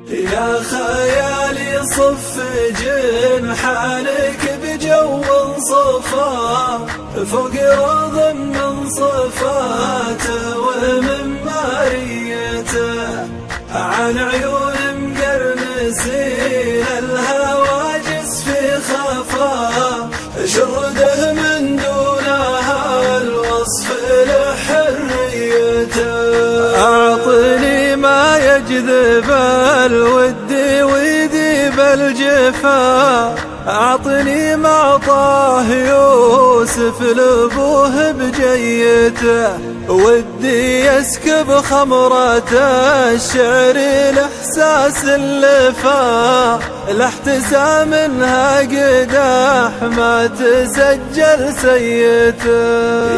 يا خيالي صف جنحانك بجو صفا فوق رض من صفاته ومن ماريته، عن عيون مقرنسين الهواجس في خفا، شرده من دونها الوصف لحريته. أعطني ما يجذب الود ويذيب الجفا، أعطني ما طاه يوسف لأبوه بجيته، ودي يسكب خمرة الشعر الإحساس اللفا، لاحتسامها قداح ما تسجل سيته.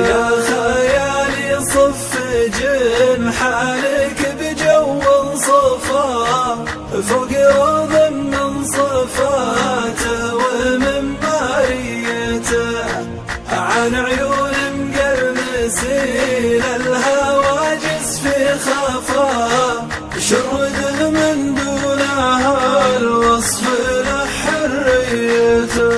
يا خيالي صف جنحانك بجو صفا فوق رض من صفاته ومن ماريته، عن عيون مقرنسين الهواجس في خفا، شرده من دونها الوصف لحريته.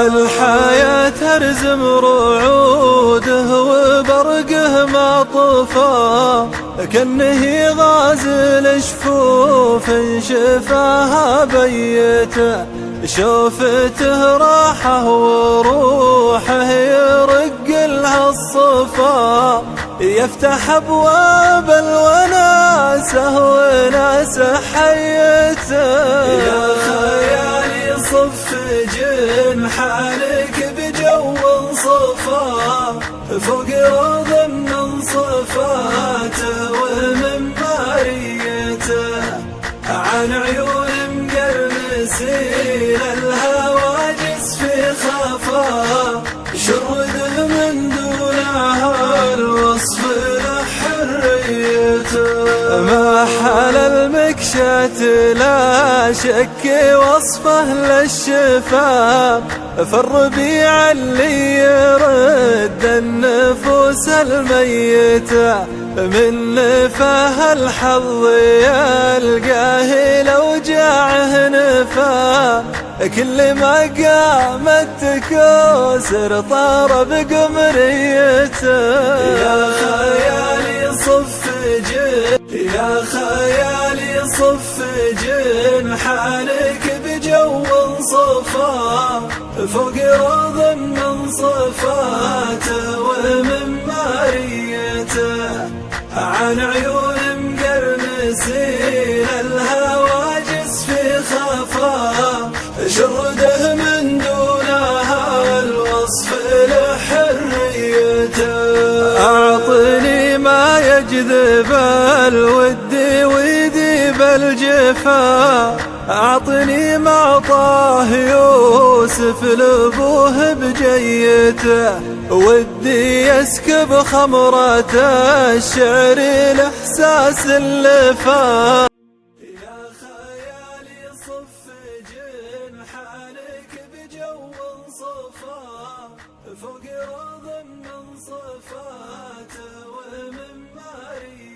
الحياة ترزم رعوده وبرقه ما طفى، كأنه غازل شفوف شفاها بيته، شوفته راحه وروحه يرق لها الصفا، يفتح أبواب الوناسة وناس حيته. يا خيالي صف جنحانك بجو صفا فوق رض من صفاته ومن ماريته، عن عيون مقرنسين الهواجس في خفا، شرده من دونها الوصف لحريته. ما حل المكشاة لا شك وصفه للشفا، فالربيع اللي يرد النفوس الميتة، من نفاه الحظ يلقاه لو جاعه نفا، كل ما قامت تكوسر طار بقمريته. يا خيالي صف جنحانك بجو صفا فوق رض من صفاته ومن ماريته، عن عيون مقرنسين الهواجس في خفا، شرده من دونها الوصف لحريته. أعطني ما يجذب الود ويذيب الجفا، أعطني ما طاه يوسف لأبوه بجيته، ودي يسكب خمرة الشعر الإحساس اللفا. يا خيالي صف جنحانك بجو صفا فوق رض من صفاته ومن ماريته،